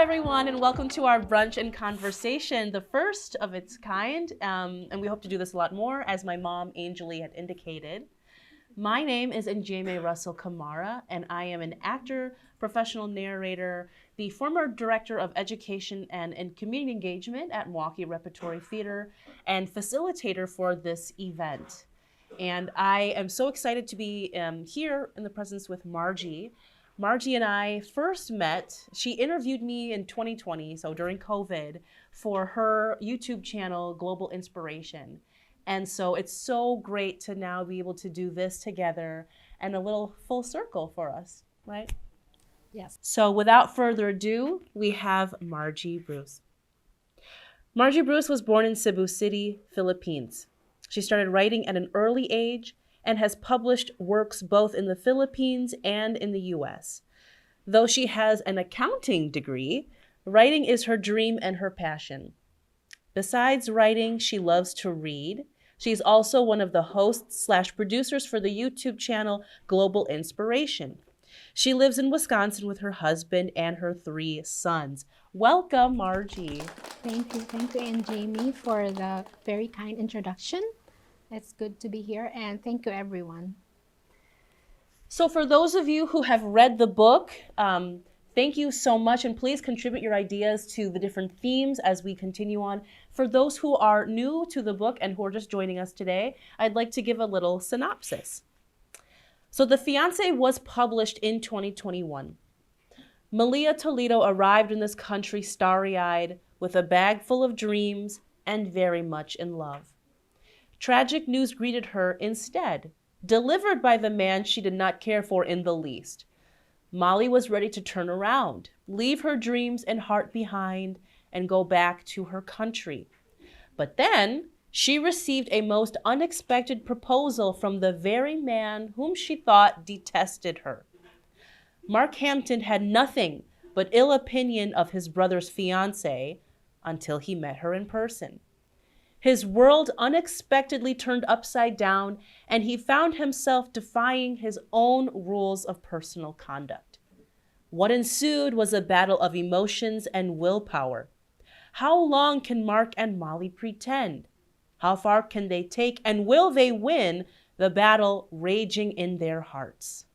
everyone, and welcome to our brunch and conversation, the first of its kind, and we hope to do this a lot more, as my mom, Angelie, had indicated. My name is N'Jameh Russell-Camara, and I am an actor, professional narrator, the former director of education and community engagement at Milwaukee Repertory Theater, and facilitator for this event. And I am so excited to be here in the presence with Margie. Margie and I first met, she interviewed me in 2020, so during COVID, for her YouTube channel, Global Inspiration. And so it's so great to now be able to do this together and a little full circle for us, right? Yes. So without further ado, we have Margie Bruce. Margie Bruce was born in Cebu City, Philippines. She started writing at an early age and has published works both in the Philippines and in the US. Though she has an accounting degree, writing is her dream and her passion. Besides writing, she loves to read. She's also one of the hosts/producers for the YouTube channel Global Inspiration. She lives in Wisconsin with her husband and her 3 sons. Welcome, Margie. Thank you, N'Jameh, for the very kind introduction. It's good to be here, and thank you, everyone. So for those of you who have read the book, thank you so much, and please contribute your ideas to the different themes as we continue on. For those who are new to the book and who are just joining us today, I'd like to give a little synopsis. So The Fiancée was published in 2021. Malia Toledo arrived in this country starry-eyed, with a bag full of dreams and very much in love. Tragic news greeted her instead, delivered by the man she did not care for in the least. Molly was ready to turn around, leave her dreams and heart behind, and go back to her country. But then she received a most unexpected proposal from the very man whom she thought detested her. Mark Hampton had nothing but ill opinion of his brother's fiancée until he met her in person. His world unexpectedly turned upside down, and he found himself defying his own rules of personal conduct. What ensued was a battle of emotions and willpower. How long can Mark and Molly pretend? How far can they take, and will they win the battle raging in their hearts?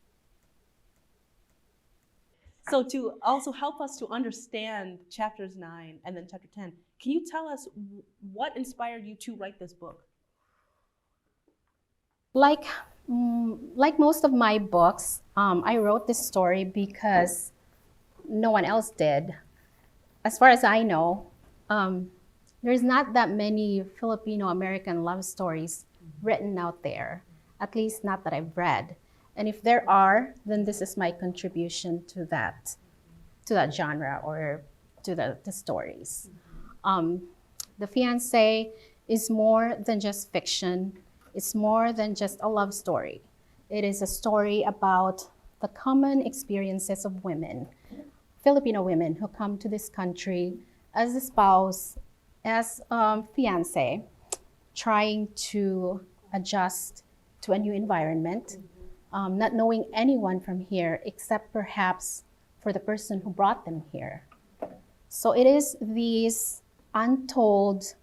So to also help us to understand chapters 9 and then chapter 10, can you tell us what inspired you to write this book? Like most of my books, I wrote this story because no one else did. As far as I know, there's not that many Filipino-American love stories written out there, at least not that I've read. And if there are, then this is my contribution to that genre or to the stories. The Fiancée is more than just fiction. It's more than just a love story. It is a story about the common experiences of women, Filipino women who come to this country as a spouse, as a fiancé, trying to adjust to a new environment. Not knowing anyone from here except perhaps for the person who brought them here. So it is these untold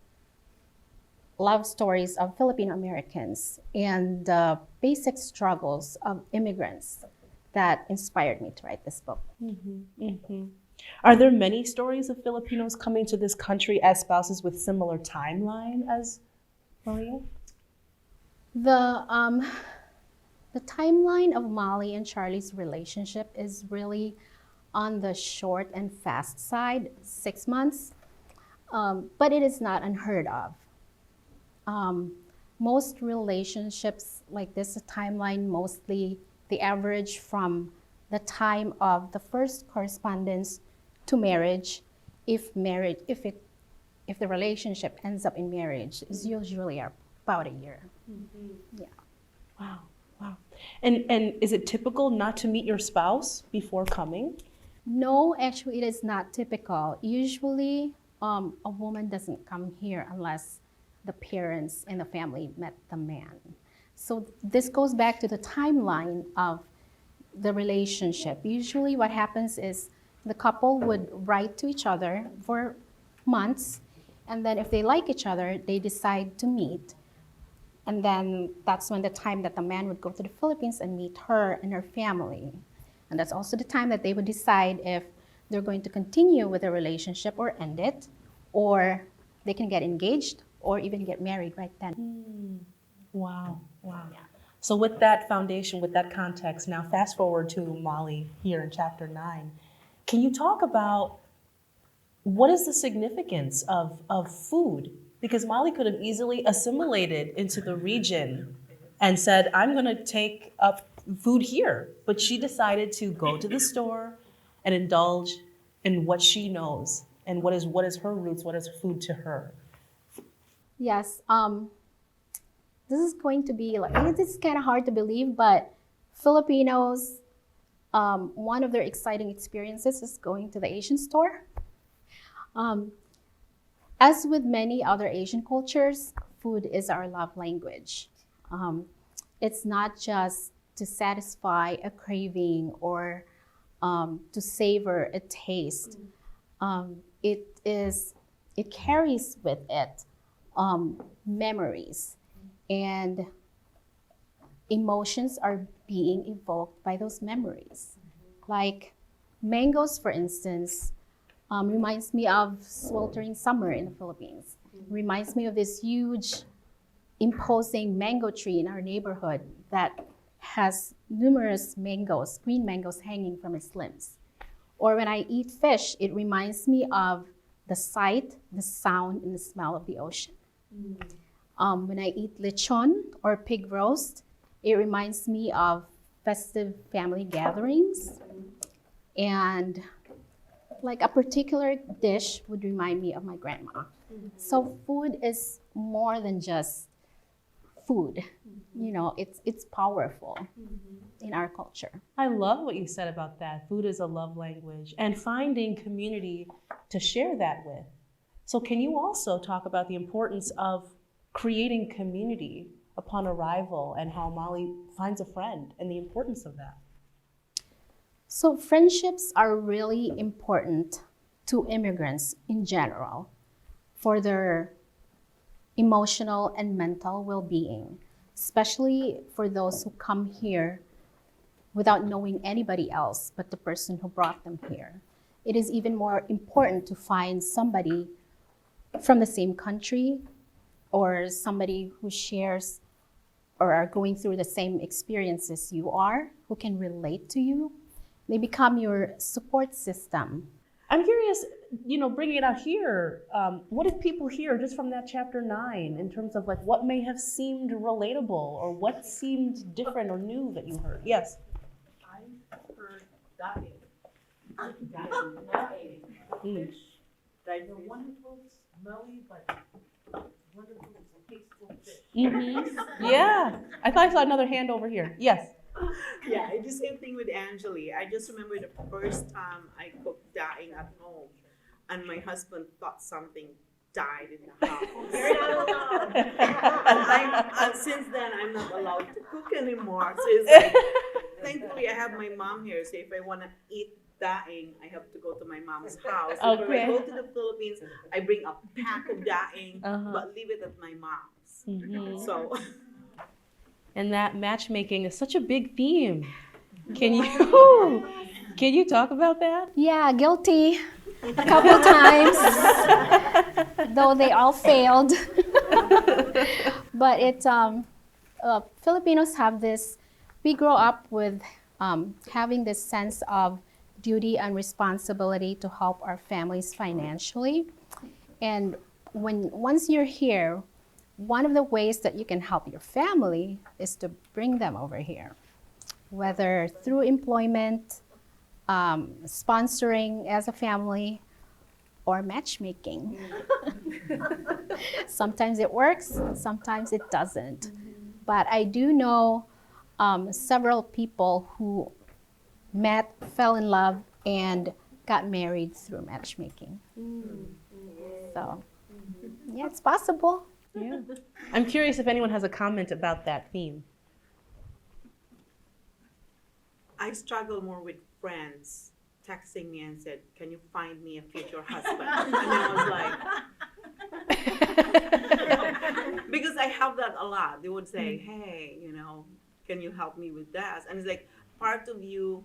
love stories of Filipino Americans and the basic struggles of immigrants that inspired me to write this book. Mm-hmm, mm-hmm. Are there many stories of Filipinos coming to this country as spouses with similar timeline as Malia? The timeline of Molly and Charlie's relationship is really on the short and fast side, 6 months, but it is not unheard of. Most relationships like this, the timeline mostly the average from the time of the first correspondence to marriage, if the relationship ends up in marriage, is usually about a year. Mm-hmm. Yeah. Wow. Wow. And is it typical not to meet your spouse before coming? No, actually it is not typical. Usually a woman doesn't come here unless the parents and the family met the man. So this goes back to the timeline of the relationship. Usually what happens is the couple would write to each other for months, and then if they like each other, they decide to meet. And then that's when the time that the man would go to the Philippines and meet her and her family. And that's also the time that they would decide if they're going to continue with a relationship or end it, or they can get engaged or even get married right then. Wow. Wow. Yeah. So with that foundation, with that context, now fast forward to Molly here in chapter 9. Can you talk about what is the significance of food? Because Molly could have easily assimilated into the region and said, I'm going to take up food here. But she decided to go to the store and indulge in what she knows and what is her roots, what is food to her. Yes, this is going to be like, it's kind of hard to believe, but Filipinos, one of their exciting experiences is going to the Asian store. As with many other Asian cultures, food is our love language. It's not just to satisfy a craving or to savor a taste. It carries with it memories, and emotions are being evoked by those memories. Like mangoes, for instance, reminds me of sweltering summer in the Philippines. Reminds me of this huge, imposing mango tree in our neighborhood that has numerous mangoes, green mangoes hanging from its limbs. Or when I eat fish, it reminds me of the sight, the sound, and the smell of the ocean. When I eat lechon or pig roast, it reminds me of festive family gatherings. And like a particular dish would remind me of my grandma. So food is more than just food. You know, it's powerful in our culture. I love what you said about that. Food is a love language and finding community to share that with. So can you also talk about the importance of creating community upon arrival and how Molly finds a friend and the importance of that? So friendships are really important to immigrants in general for their emotional and mental well-being, especially for those who come here without knowing anybody else but the person who brought them here. It is even more important to find somebody from the same country or somebody who shares or are going through the same experiences you are, who can relate to you. They become your support system. I'm curious, bringing it out here, what did people hear just from that chapter 9 in terms of like what may have seemed relatable or what seemed different or new that you heard? Yes. I heard dying. Dying. Fish. They're wonderful, smelly, but wonderful, tasteful fish. Mm-hmm. Yeah. I thought I saw another hand over here. Yes. Yeah, it's the same thing with Angeli. I just remember the first time I cooked dying at home, and my husband thought something died in the house. And since then, I'm not allowed to cook anymore. So it's like, thankfully, I have my mom here. So if I want to eat daing, I have to go to my mom's house. So when I go to the Philippines, I bring a pack of daing, but leave it at my mom's. Mm-hmm. So. And that matchmaking is such a big theme. Can you talk about that? Yeah, guilty a couple times, though they all failed. But Filipinos have this, we grow up with having this sense of duty and responsibility to help our families financially. And once you're here, one of the ways that you can help your family is to bring them over here, whether through employment, sponsoring as a family, or matchmaking. Sometimes it works, sometimes it doesn't. But I do know several people who met, fell in love, and got married through matchmaking. So, yeah, it's possible. Yeah. I'm curious if anyone has a comment about that theme. I struggle more with friends texting me and said, "Can you find me a future husband?" And I was like, because I have that a lot. They would say, "Hey, can you help me with that?" And it's like part of you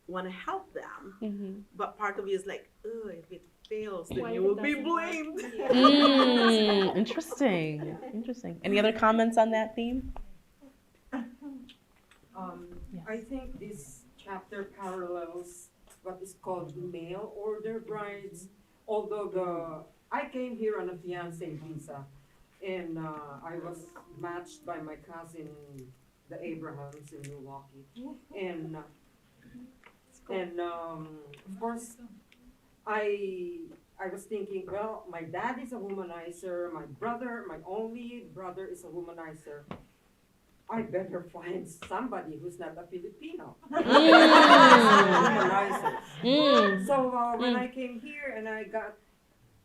want to help them, but part of you is like, "Oh, if it fails, then you will be blamed." Interesting. Any other comments on that theme? I think this chapter parallels what is called mail order brides. Although I came here on a fiancé visa, and I was matched by my cousin, the Abrahams in Milwaukee, and of course I was thinking, well, my dad is a womanizer, my only brother is a womanizer. I better find somebody who's not a Filipino. So when I came here and I got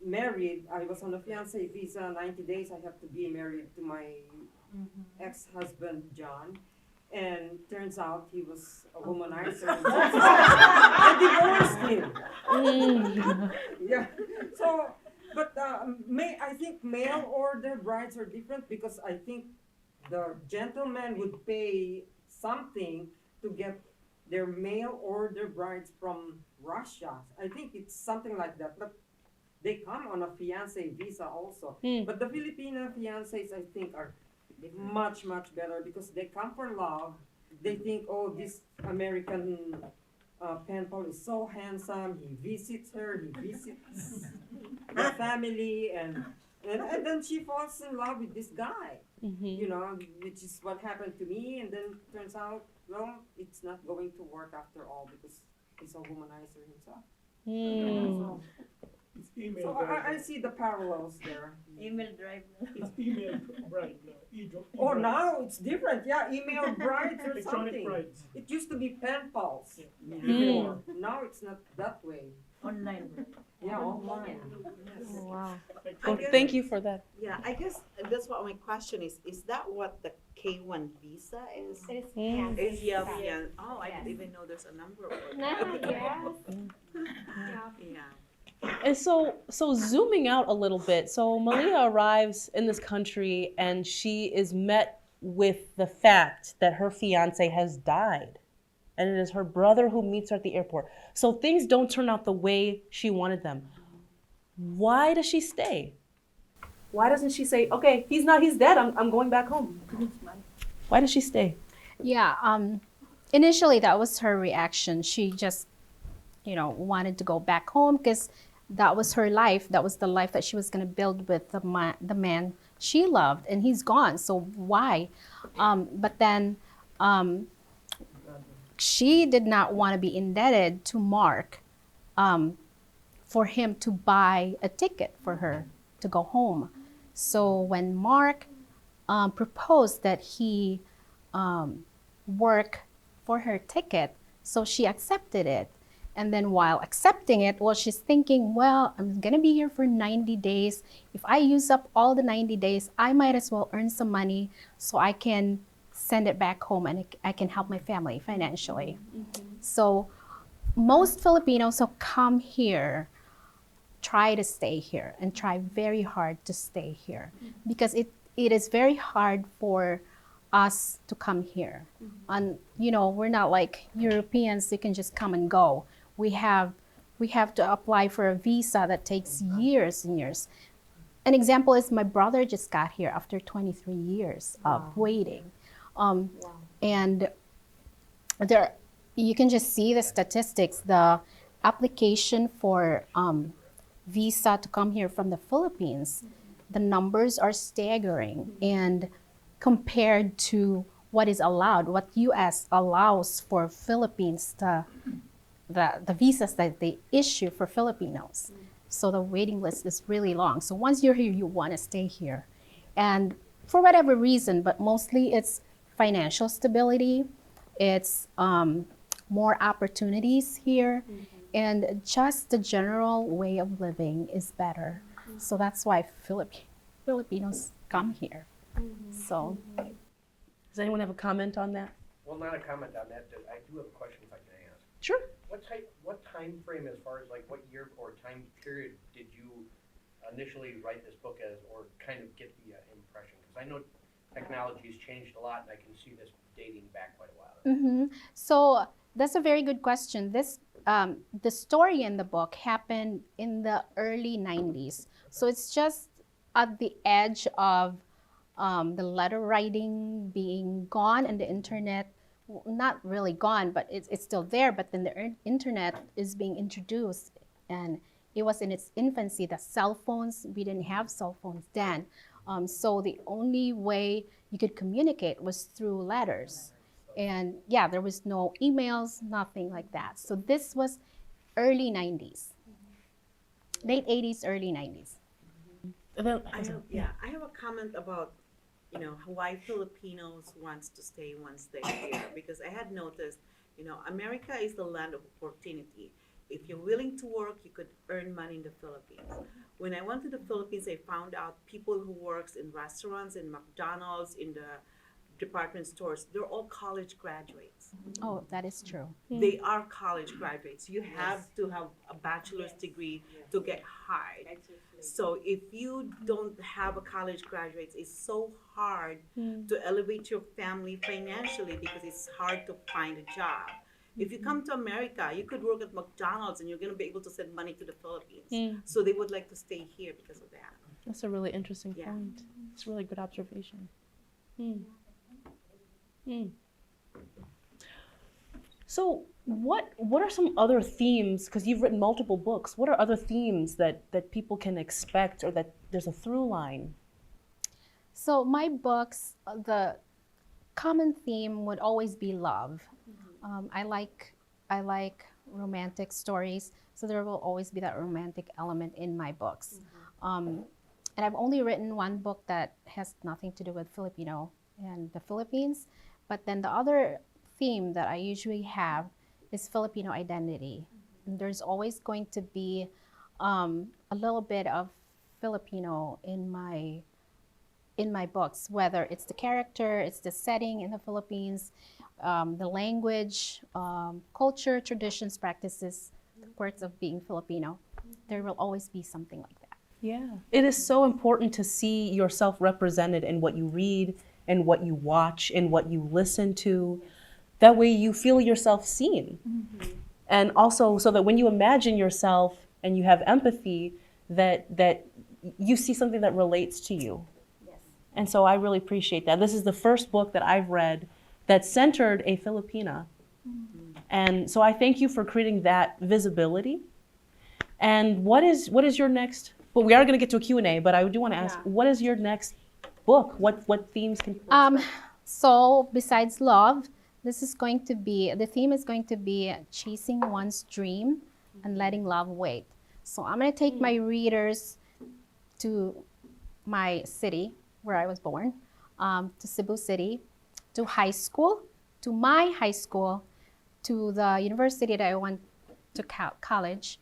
married, I was on a fiancé visa, 90 days. I have to be married to my ex-husband, John. And turns out he was a womanizer. I divorced him. Yeah. So, but I think mail order brides are different because I think the gentleman would pay something to get their mail order brides from Russia. I think it's something like that. But they come on a fiancé visa also. But the Filipino fiancés, I think, are much, much better because they come for love. They think, oh, this American pen pal is so handsome. He visits her. He visits the family. And then she falls in love with this guy. Which is what happened to me, and then turns out, well, it's not going to work after all because he's a womanizer himself. So I see the parallels there. Email drive. It's email bride. Oh, now it's different. Yeah, email brides or Electronic something. brides. It used to be pen pals before. Now it's not that way. Online. Yeah, online. Oh, wow. Well, thank you for that. Yeah, I guess that's what my question is. Is that what the K1 visa is? It is Is yeah. Oh, I didn't Yes. even know there's a number for No, that. yes. Yeah. And so zooming out a little bit, so Malia arrives in this country and she is met with the fact that her fiance has died. And it is her brother who meets her at the airport. So things don't turn out the way she wanted them. Why does she stay? Why doesn't she say, okay, he's dead, I'm going back home? Why does she stay? Yeah, initially that was her reaction. She just, wanted to go back home because that was her life. That was the life that she was going to build with the man she loved, and he's gone. So why? But then she did not want to be indebted to Mark for him to buy a ticket for her to go home. So when Mark proposed that he work for her ticket, so she accepted it. And then while accepting it, she's thinking, well, I'm gonna be here for 90 days. If I use up all the 90 days, I might as well earn some money so I can send it back home and I can help my family financially. So most Filipinos who come here try to stay here and try very hard to stay here because it is very hard for us to come here. And we're not like Europeans who can just come and go. We have to apply for a visa that takes years and years. An example is my brother just got here after 23 years of waiting. And there, you can just see the statistics. The application for visa to come here from the Philippines, the numbers are staggering. And compared to what is allowed, what U.S. allows for Philippines, the visas that they issue for Filipinos. So the waiting list is really long. So once you're here, you want to stay here. And for whatever reason, but mostly it's financial stability, it's more opportunities here, and just the general way of living is better. So that's why Filipinos come here. So, Does anyone have a comment on that? Well, not a comment on that. I do have a question if I can ask. Sure. What what time frame, as far as like what year or time period did you initially write this book as, or kind of get the impression? Because I know technology has changed a lot, and I can see this dating back quite a while. So that's a very good question. The story in the book happened in the early 90s. So it's just at the edge of the letter writing being gone and the internet, not really gone, but it's still there. But then the internet is being introduced, and it was in its infancy. The cell phones, we didn't have cell phones then. So the only way you could communicate was through letters. And yeah, there was no emails, nothing like that. So this was early 90s, late 80s, early 90s. I have a comment about, why Filipinos wants to stay once they're here. Because I had noticed, America is the land of opportunity. If you're willing to work, you could earn money in the Philippines. When I went to the Philippines, I found out people who works in restaurants, in McDonald's, in the department stores, they're all college graduates. Oh, that is true. They are college graduates. You have to have a bachelor's degree to get hired. So if you don't have a college graduate, it's so hard to elevate your family financially because it's hard to find a job. If you come to America, you could work at McDonald's and you're going to be able to send money to the Philippines. So they would like to stay here because of that. That's a really interesting Yeah. point. It's a really good observation. So what are some other themes, because you've written multiple books, what are other themes that people can expect, or that there's a through line? So my books, the common theme would always be love. I like romantic stories, so there will always be that romantic element in my books. And I've only written one book that has nothing to do with Filipino and the Philippines, but then the other theme that I usually have is Filipino identity. And there's always going to be a little bit of Filipino in my books, whether it's the character, it's the setting in the Philippines, the language, culture, traditions, practices, the quirks of being Filipino. There will always be something like that. Yeah. It is so important to see yourself represented in what you read, and what you watch, and what you listen to. That way you feel yourself seen. And also so that when you imagine yourself and you have empathy, that you see something that relates to you. Yes. And so I really appreciate that. This is the first book that I've read that centered a Filipina. And so I thank you for creating that visibility. And what is your next, well, we are going to get to a Q&A, but I do want to ask, what is your next book? What themes can people expect? So besides love, the theme is going to be chasing one's dream and letting love wait. So I'm going to take my readers to my city where I was born, to Cebu City, to high school, to my high school, to the university that I went to college.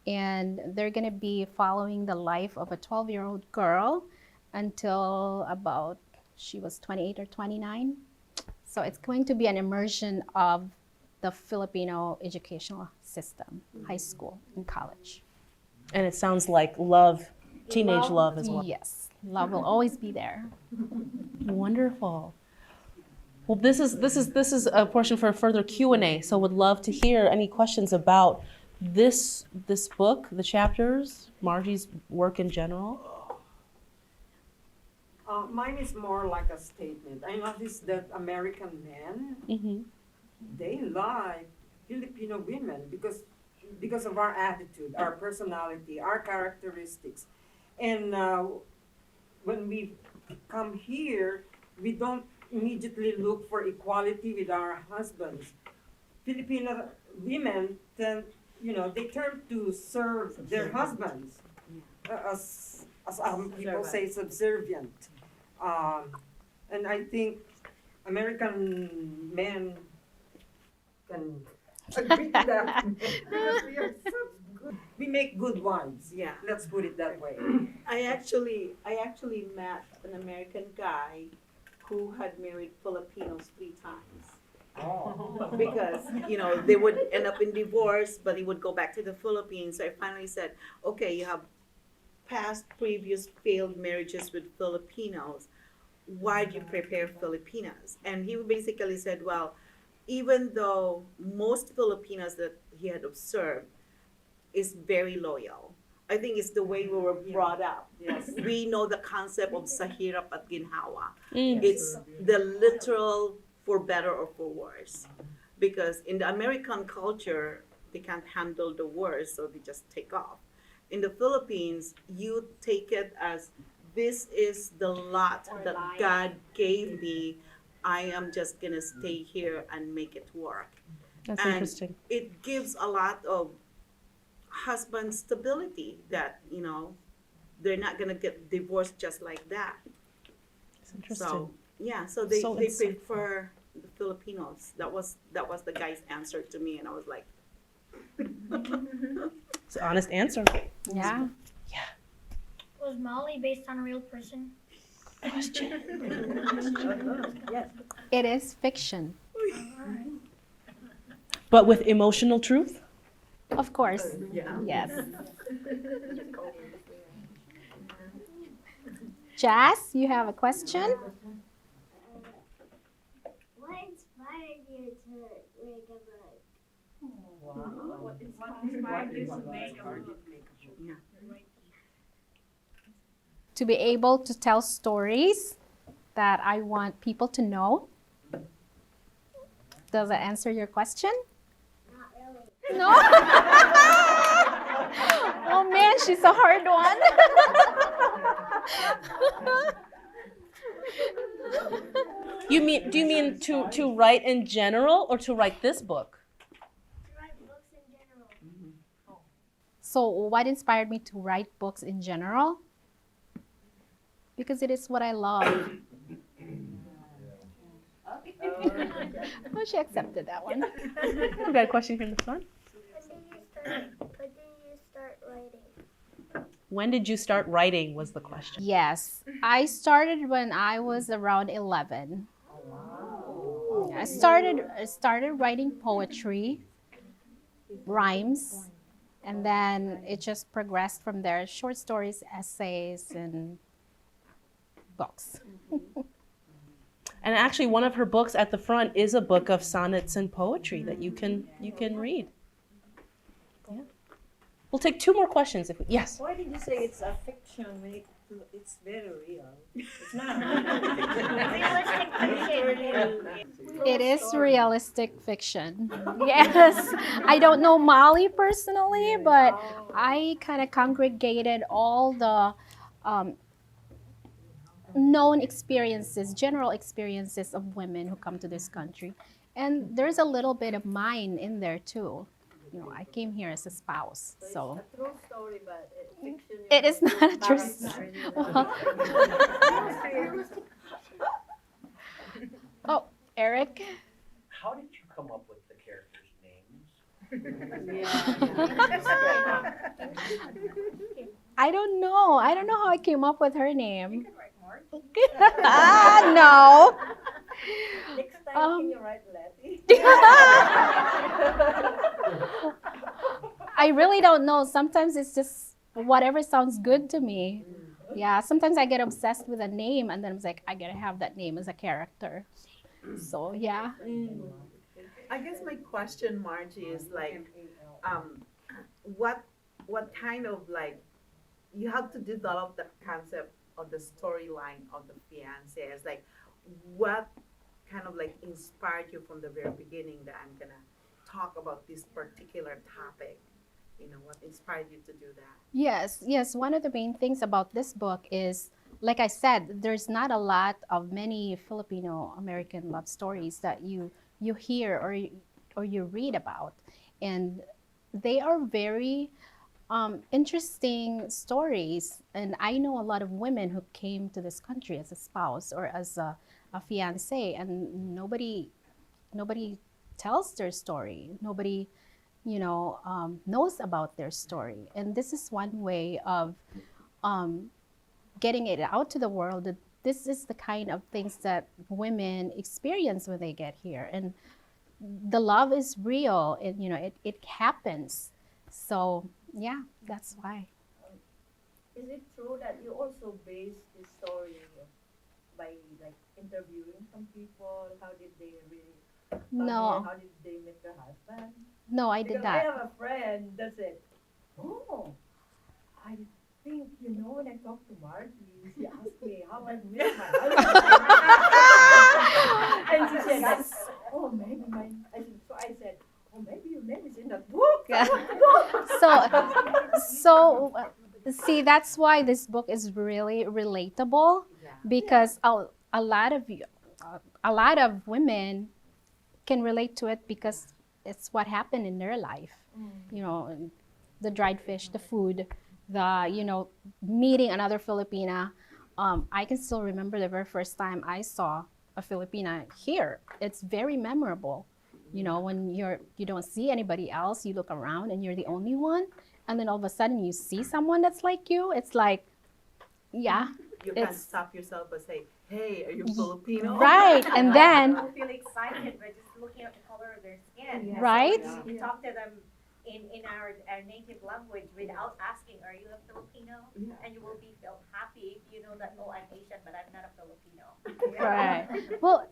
And they're going to be following the life of a 12-year-old girl until about she was 28 or 29. So it's going to be an immersion of the Filipino educational system, high school and college. And it sounds like love, teenage love as well. Yes, love will always be there. Wonderful. Well, this is a portion for a further Q&A. So would love to hear any questions about this book, the chapters, Margie's work in general. Mine is more like a statement. I noticed that American men, they like Filipino women because of our attitude, our personality, our characteristics. And when we come here, we don't immediately look for equality with our husbands. Filipino women tend, they turn to serve their husbands as people say, subservient. And I think American men can agree to that. Because we are so good. We make good wives. Yeah. Let's put it that way. I actually met an American guy who had married Filipinos 3 times. Because, they would end up in divorce, but he would go back to the Philippines. So I finally said, okay, you have past previous failed marriages with Filipinos. Why do you prepare Filipinas? And he basically said, well, even though most Filipinos that he had observed is very loyal, I think it's the way we were brought up. Yes. We know the concept of sahirap at ginhawa. Mm. It's the literal for better or for worse. Because in the American culture, they can't handle the worst, so they just take off. In the Philippines, you take it as this is the lot that God gave me. I am just gonna stay here and make it work. That's And interesting. it gives a lot of husband stability that, they're not gonna get divorced just like that. It's interesting. So yeah, so they So insightful. prefer the Filipinos. That was the guy's answer to me, and I was like, It's an honest answer. Yeah. Was Molly based on a real person? It is fiction. But with emotional truth? Of course. yeah. Yes. Jazz, you have a question? What inspired you to make a book? To be able to tell stories that I want people to know. Does that answer your question? Not really. No? Oh man, she's a hard one. Do you mean to write in general or to write this book? To write books in general. So what inspired me to write books in general? Because it is what I love. Oh, she accepted that one. We got a question here in the front. When did you start writing? When did you start writing was the question. Yes, I started when I was around 11. I started writing poetry, rhymes, and then it just progressed from there. Short stories, essays, and books. And actually, one of her books at the front is a book of sonnets and poetry that you can read. Yeah. We'll take two more questions if we, yes. Why did you say it's a fiction when it's very real? It's not. It is realistic fiction. Yes. I don't know Molly personally, but I kind of congregated all the known experiences, general experiences of women who come to this country. And there's a little bit of mine in there too. I came here as a spouse, so. It's a true story, but it's fiction. It is not a true story. Oh, Eric? How did you come up with the characters' names? I don't know. I don't know how I came up with her name. No. Next time, can you write Letty? I really don't know. Sometimes it's just whatever sounds good to me. Yeah, sometimes I get obsessed with a name and then I'm like, I gotta have that name as a character. So, yeah. I guess my question, Margie, is like, what kind of you have to develop the concept of the storyline of the fiancé. It's like, what kind of inspired you from the very beginning that I'm gonna talk about this particular topic? What inspired you to do that? Yes. One of the main things about this book is, like I said, there's not a lot of many Filipino American love stories that you hear or you read about, and they are very interesting stories. And I know a lot of women who came to this country as a spouse or as a fiancé, and nobody tells their story. Nobody knows about their story. And this is one way of getting it out to the world, that this is the kind of things that women experience when they get here. And the love is real. It happens. So yeah, that's why. Is it true that you also based this story by like interviewing some people? How did they really come No, here? How did they meet their husband? no, I Because did I that. have a friend that said, "Oh, I think when I talked to Margie, she asked me how I met my husband." And she said, like, "Oh, maybe my." I said, "Oh, maybe your name is in that book." See, that's why this book is really relatable, because a lot of you, a lot of women can relate to it because it's what happened in their life. The dried fish, the food, meeting another Filipina. I can still remember the very first time I saw a Filipina here. It's very memorable. When you don't see anybody else, you look around and you're the only one, and then all of a sudden you see someone that's like you. It's like, yeah, You can't stop yourself but say, "Hey, are you Filipino?" right. And then People feel excited by just looking at the color of their skin. Right. So you talk to them in our native language without asking, "Are you a Filipino?" And you will feel happy if you know that, "Oh, I'm Asian, but I'm not a Filipino." Right. Well,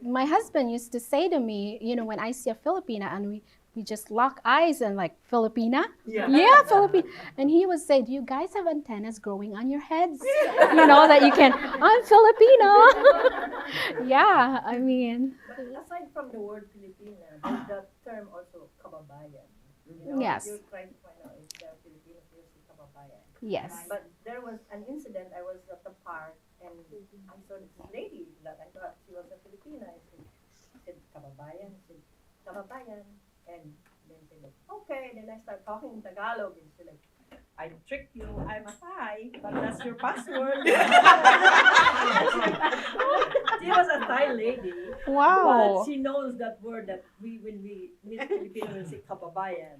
my husband used to say to me, when I see a Filipina and we just lock eyes and like, "Filipina?" Yeah. Yeah, Filipina. And he would say, "Do you guys have antennas growing on your heads?" That you can, "I'm Filipino." Yeah, I mean. But aside from the word Filipina, there's the term also kababayan. Yes. You're trying to find out if they're Filipino, you'll say kababayan. Yes. But there was an incident. I was at the park and I saw this lady that I thought she was a Filipina. She said kababayan. She said kababayan, and then she said, "Okay." Then I start talking in Tagalog, and she like, "I tricked you. I'm a Thai, but that's your password." She was a Thai lady. Wow. But she knows that word that when we meet Filipino, we say kababayan.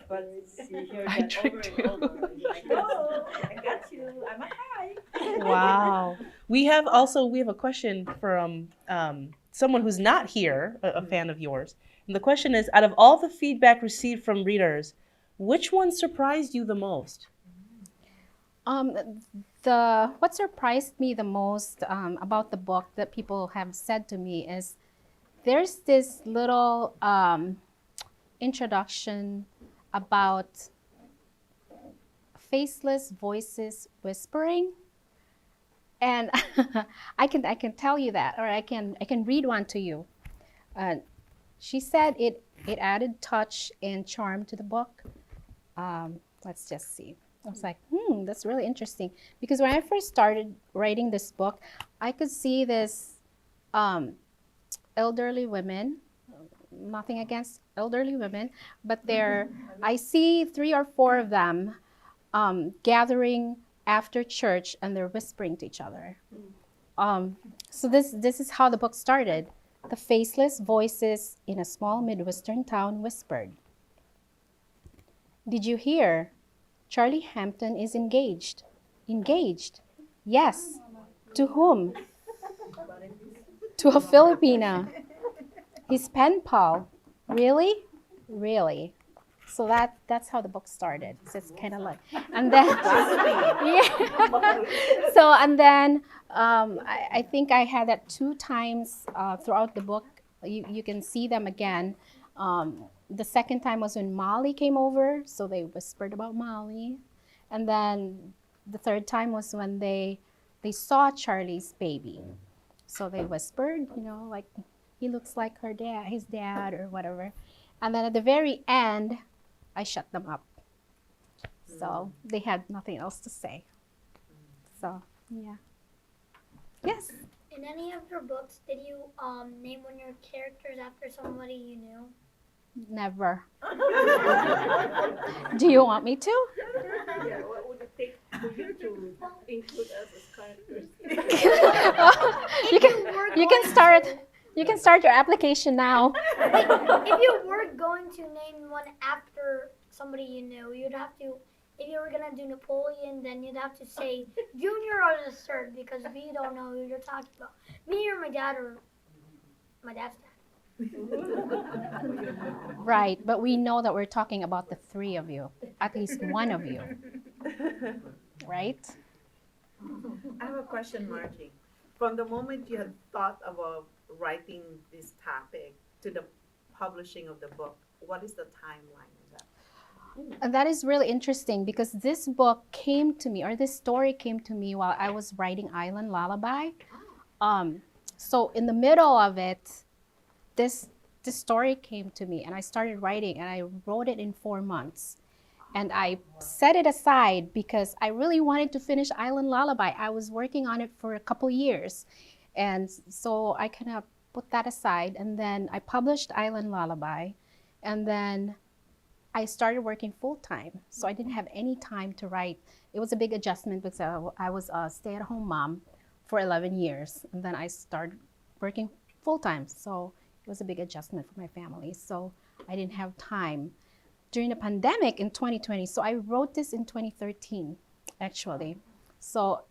But she heard that over and over. She's like, "Oh, I got you. I'm a Thai." Wow. We have a question from someone who's not here, a fan of yours. And the question is, out of all the feedback received from readers, which one surprised you the most? What surprised me the most about the book that people have said to me is there's this little introduction about faceless voices whispering, and I can tell you that, or I can read one to you. She said it added touch and charm to the book. Let's just see. I was like, that's really interesting. Because when I first started writing this book, I could see this elderly women, nothing against elderly women, but I see 3 or 4 of them gathering after church, and they're whispering to each other. So this is how the book started. The faceless voices in a small Midwestern town whispered. "Did you hear? Charlie Hampton is engaged." "Engaged?" "Yes." "To whom?" "To a Filipina. His pen pal." "Really?" "Really." So that's how the book started. So it's kind of like, and then, yeah. So and then I think I had that 2 times throughout the book. You can see them again. The second time was when Molly came over, so they whispered about Molly, and then the third time was when they saw Charlie's baby, so they whispered, like, "He looks like his dad, or whatever," and then at the very end, I shut them up. So they had nothing else to say. So, yeah. Yes? In any of your books, did you name one of your characters after somebody you knew? Never. Do you want me to? Yeah, what would it take for you to include us as characters? You can start your application now. If you were going to name one after somebody you knew, you'd have to, if you were going to do Napoleon, then you'd have to say Junior or the third, because we don't know who you're talking about. Me or my dad or my dad's dad. Right, but we know that we're talking about the three of you, at least one of you, right? I have a question, Margie. From the moment you had thought about writing this topic to the publishing of the book, what is the timeline of that? And that is really interesting because this book came to me, or this story came to me while I was writing Island Lullaby. So in the middle of it, this story came to me, and I started writing, and I wrote it in 4 months. And I set it aside because I really wanted to finish Island Lullaby. I was working on it for a couple years. And so I kind of put that aside. And then I published Island Lullaby. And then I started working full time. So I didn't have any time to write. It was a big adjustment because I was a stay-at-home mom for 11 years. And then I started working full time. So it was a big adjustment for my family. So I didn't have time during the pandemic in 2020. So I wrote this in 2013, actually. So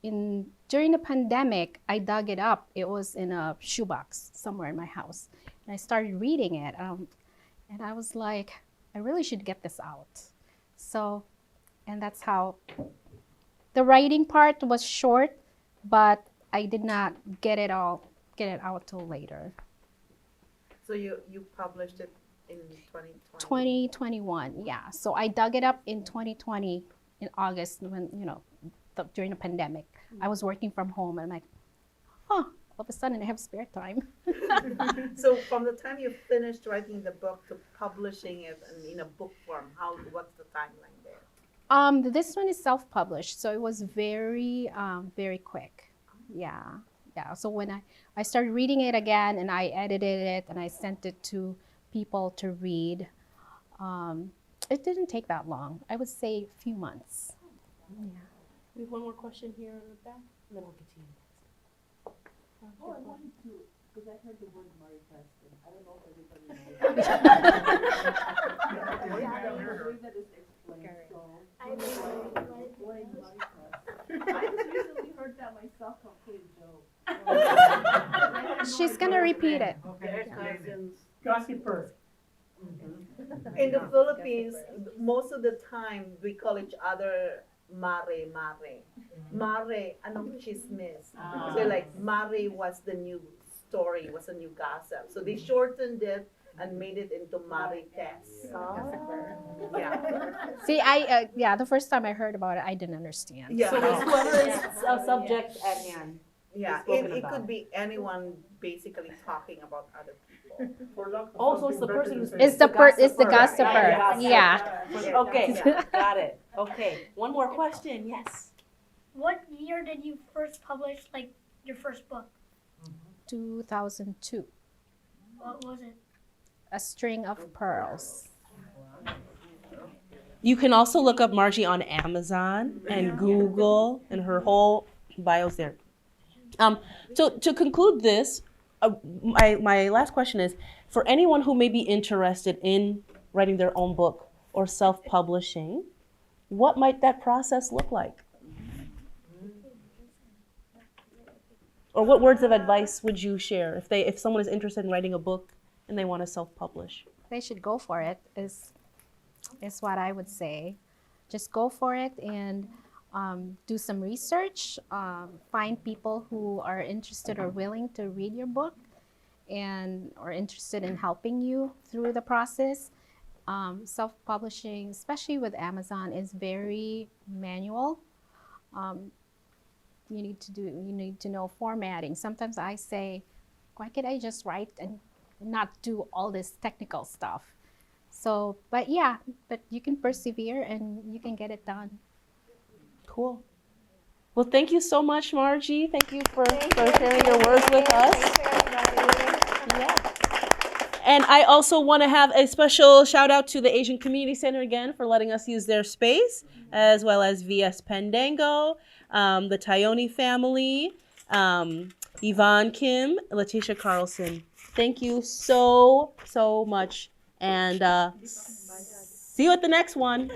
during the pandemic, I dug it up. It was in a shoebox somewhere in my house. And I started reading it. And I was like, I really should get this out. So, and that's how the writing part was short, but I did not get it out till later. So you published it in 2020? 2021, yeah. So I dug it up in 2020 in August when, during the pandemic. I was working from home and I'm like, all of a sudden I have spare time. So from the time you finished writing the book to publishing it in a book form, what's the timeline there? This one is self-published, so it was very, very quick. Yeah. So when I started reading it again and I edited it and I sent it to people to read, it didn't take that long. I would say a few months. Yeah. We have one more question here in the back, and then we'll get to you next. Oh, I wanted to, because I heard the word Maricastin. I don't know if everybody knows. The way that is explained, so. What is Maricastin? I just recently heard that myself from Kate Joe. She's going to repeat it. Gossiper. In the Philippines, most of the time we call each other mare. Mare, anong chismis. So like mare was the new story, was a new gossip. So they shortened it and made it into marites. Yeah. See, the first time I heard about it, I didn't understand. Yeah. So it's whoever is a subject at hand. Yeah, it could be anyone basically talking about other people. Oh, so it's the person who's It's the gossiper. Right? Yeah. Okay, Yeah. got it. Okay, one more question. Yes. What year did you first publish, like, your first book? 2002. What was it? A String of Pearls. You can also look up Margie on Amazon and Google, and her whole bio's there. So to conclude this, my last question is, for anyone who may be interested in writing their own book or self-publishing, what might that process look like? Or what words of advice would you share if someone is interested in writing a book and they want to self-publish? They should go for it, is what I would say. Just go for it and do some research, find people who are interested or willing to read your book and are interested in helping you through the process. Self-publishing, especially with Amazon, is very manual. You need to know formatting. Sometimes I say, why can't I just write and not do all this technical stuff? So, but you can persevere and you can get it done. Cool. Well, thank you so much, Margie. Thank you for sharing your words with us. Yeah. And I also want to have a special shout out to the Asian Community Center again for letting us use their space, as well as VS Pendango, the Tayone family, Yvonne Kim, Letitia Carlson. Thank you so much. And see you at the next one.